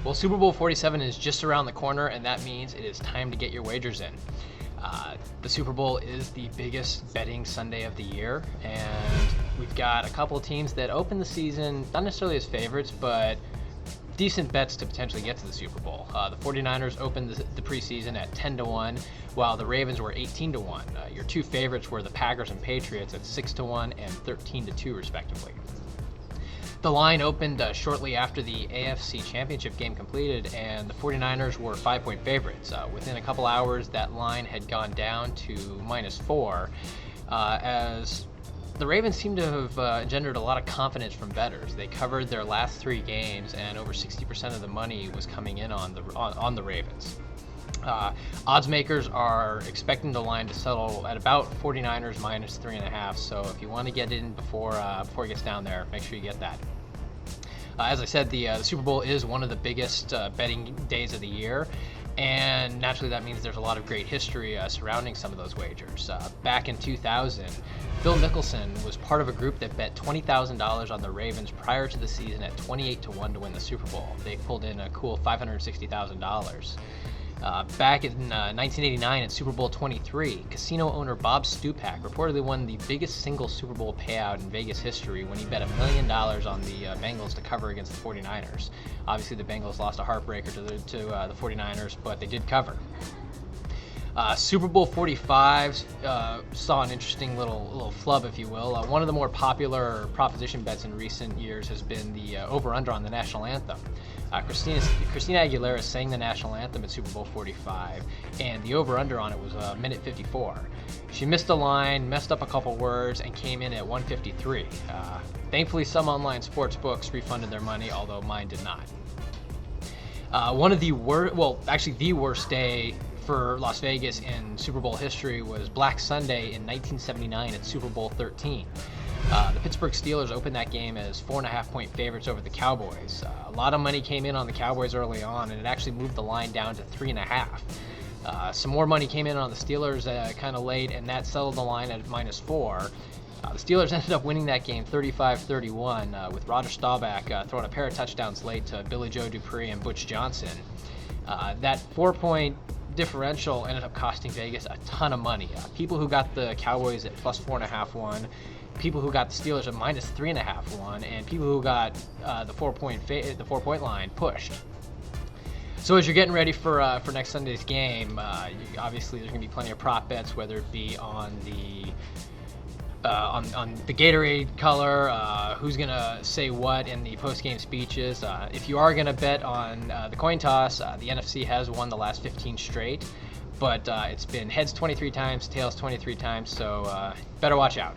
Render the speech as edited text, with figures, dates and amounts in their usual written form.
Well, Super Bowl 47 is just around the corner, and that means it is time to get your wagers in. The Super Bowl is the biggest betting Sunday of the year, and we've got a couple of teams that open the season not necessarily as favorites, but decent bets to potentially get to the Super Bowl. The 49ers opened the preseason at 10-1, while the Ravens were 18-1. Your two favorites were the Packers and Patriots at 6-1 and 13-2, respectively. The line opened shortly after the AFC Championship game completed, and the 49ers were 5-point favorites. Within a couple hours, that line had gone down to -4, as the Ravens seem to have engendered a lot of confidence from bettors. They covered their last 3 games, and over 60% of the money was coming in on the Ravens. Odds makers are expecting the line to settle at about 49ers -3.5. So if you want to get in before it gets down there, make sure you get that. As I said, the Super Bowl is one of the biggest betting days of the year, and naturally that means there's a lot of great history surrounding some of those wagers. Back in 2000, Phil Mickelson was part of a group that bet $20,000 on the Ravens prior to the season at 28-1 to win the Super Bowl. They pulled in a cool $560,000. Back in 1989 at Super Bowl XXIII, casino owner Bob Stupak reportedly won the biggest single Super Bowl payout in Vegas history when he bet $1 million on the Bengals to cover against the 49ers. Obviously, the Bengals lost a heartbreaker to the 49ers, but they did cover. Super Bowl 45 saw an interesting little flub, if you will. One of the more popular proposition bets in recent years has been the over-under on the national anthem. Christina Aguilera sang the national anthem at Super Bowl 45, and the over-under on it was a minute 54. She missed a line, messed up a couple words, and came in at 153. Thankfully, some online sports books refunded their money, although mine did not. One of the worst day for Las Vegas in Super Bowl history was Black Sunday in 1979 at Super Bowl XIII. The Pittsburgh Steelers opened that game as 4.5-point favorites over the Cowboys. A lot of money came in on the Cowboys early on, and it actually moved the line down to 3.5. Some more money came in on the Steelers kind of late, and that settled the line at -4. The Steelers ended up winning that game 35-31 with Roger Staubach throwing a pair of touchdowns late to Billy Joe Dupree and Butch Johnson. That 4-point differential ended up costing Vegas a ton of money. People who got the Cowboys at +4.5 won, people who got the Steelers at -3.5 won, and people who got the 4-point line pushed. So as you're getting ready for next Sunday's game, obviously there's going to be plenty of prop bets, whether it be on the Gatorade color, who's going to say what in the post-game speeches. If you are going to bet on the coin toss, the NFC has won the last 15 straight, but it's been heads 23 times, tails 23 times, so better watch out.